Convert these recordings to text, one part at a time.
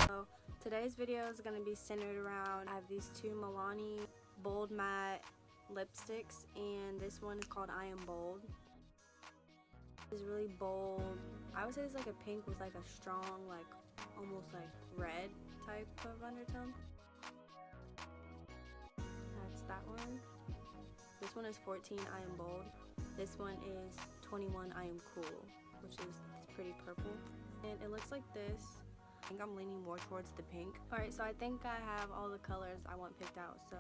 So today's video is going to be centered around, I have these two Milani Bold Matte lipsticks, and this one is called I Am Bold. It's really bold. I would say it's like a pink with like a strong, like almost like red type of undertone. That's that one. This one is 14, I Am Bold. This one is 21, I Am Cool, which is pretty purple. And it looks like this. I think I'm leaning more towards the pink. Alright, so I think I have all the colors I want picked out. So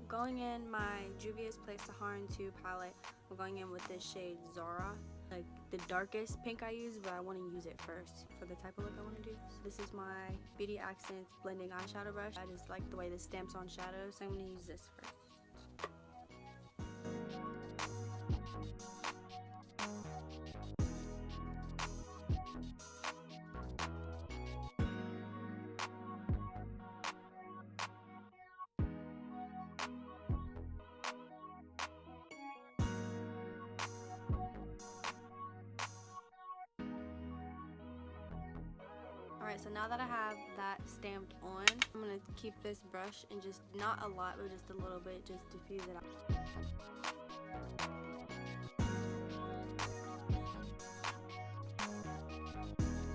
going in my Juvias Sarharran 2 palette, I'm going in with this shade Zohra. Like the darkest pink I use, but I want to use it first for the type of look I want to do. So this is my Beauty Accents blending eyeshadow brush. I just like the way this stamps on shadows, so I'm going to use this first. Alright, so now that I have that stamped on, I'm going to keep this brush and just, not a lot, but just a little bit, just diffuse it out.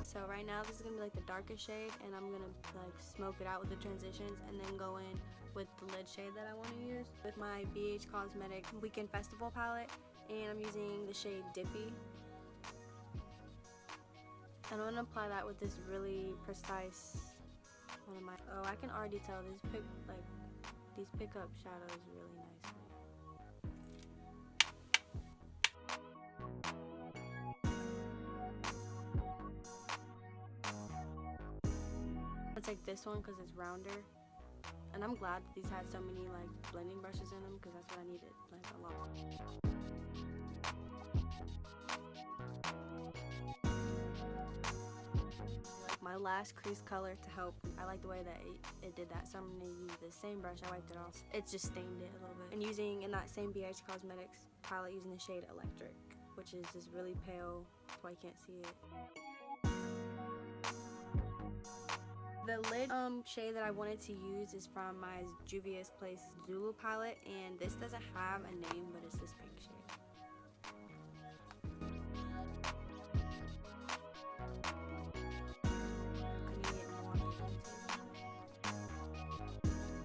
So right now this is going to be like the darkest shade, and I'm going to like smoke it out with the transitions and then go in with the lid shade that I want to use with my Biege Cosmetic Weekend Festival palette, and I'm using the shade Dippie. And I'm going to apply that with this really precise one of my, oh, I can already tell these pickup shadows really nicely. I'll take this one because it's rounder. And I'm glad that these had so many like blending brushes in them, because that's what I needed, like a lot. My last crease color to help. I like the way that it did that, so I'm going to use the same brush. I wiped it off. It just stained it a little bit. And using in that same Biege Cosmetics palette, using the shade Electric, which is just really pale, that's why you can't see it. The lid shade that I wanted to use is from my Juvias Zulu palette, and this doesn't have a name, but it's this pink shade.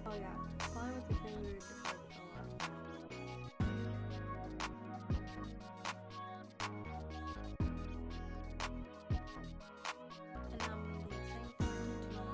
Oh yeah, applying with the finger is a lot. And I'm doing the same thing to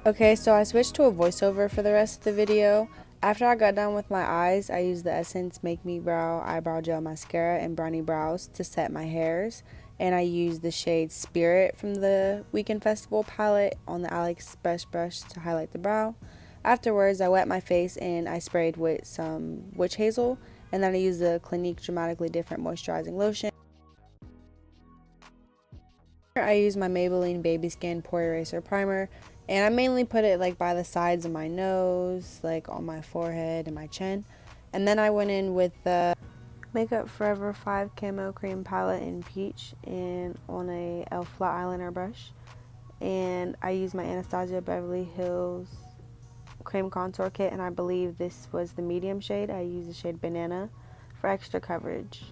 Okay, so I switched to a voiceover for the rest of the video. After I got done with my eyes, I used the Essence Make Me Brow Eyebrow Gel Mascara and Browny Brows to set my hairs. And I used the shade Spirit from the Weekend Festival palette on the Aliexpress brush to highlight the brow. Afterwards, I wet my face and I sprayed with some witch hazel. And then I used the Clinique Dramatically Different Moisturizing Lotion. I used my Maybelline Baby Skin Pore Eraser Primer. And I mainly put it like by the sides of my nose, like on my forehead and my chin. And then I went in with the Makeup Forever 5 Camo Cream Palette in Peach and on a e.l.f. flat eyeliner brush. And I used my Anastasia Beverly Hills Cream Contour Kit, and I believe this was the medium shade. I used the shade Banana for extra coverage.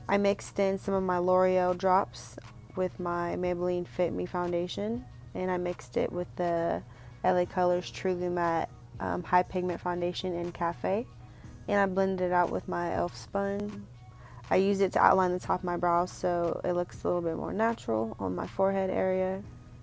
I mixed in some of my Loreal drops with my Maybelline Fit Me foundation, and I mixed it with the LA Colors Truly Matte High Pigment Foundation in Cafe, and I blended it out with my e.l.f. sponge. I used it to outline the top of my brows so it looks a little bit more natural on my forehead area.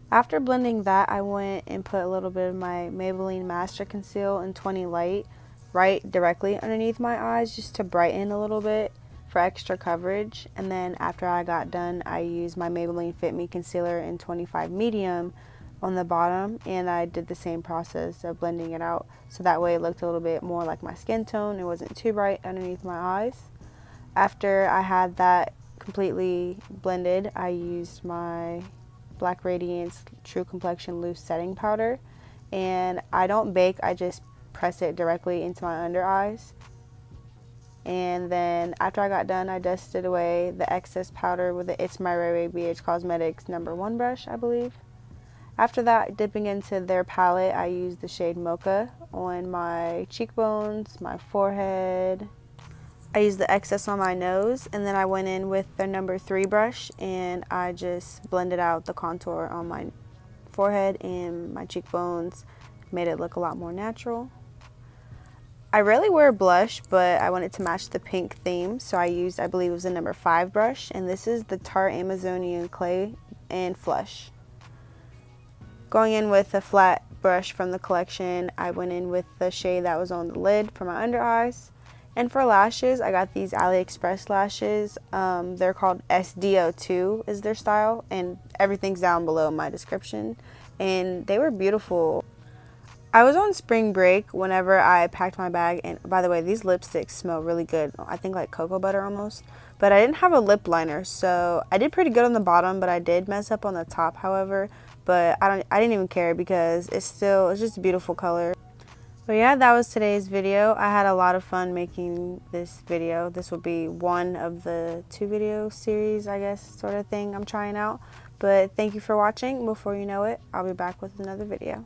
After blending that, I went and put a little bit of my Maybelline Master Conceal in 20 Light right directly underneath my eyes just to brighten a little bit for extra coverage. And then after I got done, I used my Maybelline Fit Me Concealer in 25 Medium on the bottom, and I did the same process of blending it out so that way it looked a little bit more like my skin tone. It wasn't too bright underneath my eyes. After I had that completely blended, I used my Black Radiance True Complexion Loose Setting Powder, and I don't bake, I just press it directly into my under eyes. And then after I got done, I dusted away the excess powder with the It's My Ray Biege Cosmetics #1 brush, I believe. After that, dipping into their palette, I used the shade Mocha on my cheekbones, my forehead. I used the excess on my nose, and then I went in with their #3 brush and I just blended out the contour on my forehead and my cheekbones, made it look a lot more natural. I rarely wear blush, but I wanted to match the pink theme, so I used, I believe it was the #5 brush, and this is the Tarte Amazonian Clay and Flush. Going in with a flat brush from the collection, I went in with the shade that was on the lid for my under eyes. And for lashes, I got these Aliexpress lashes. They're called SDO2 is their style, and everything's down below in my description. And they were beautiful. I was on spring break whenever I packed my bag, and by the way, these lipsticks smell really good. I think like cocoa butter almost. But I didn't have a lip liner, so I did pretty good on the bottom, but I did mess up on the top, however. But I didn't even care because it's just a beautiful color. But yeah, that was today's video. I had a lot of fun making this video. This will be one of the 2 video series, I guess, sort of thing I'm trying out. But thank you for watching. Before you know it, I'll be back with another video.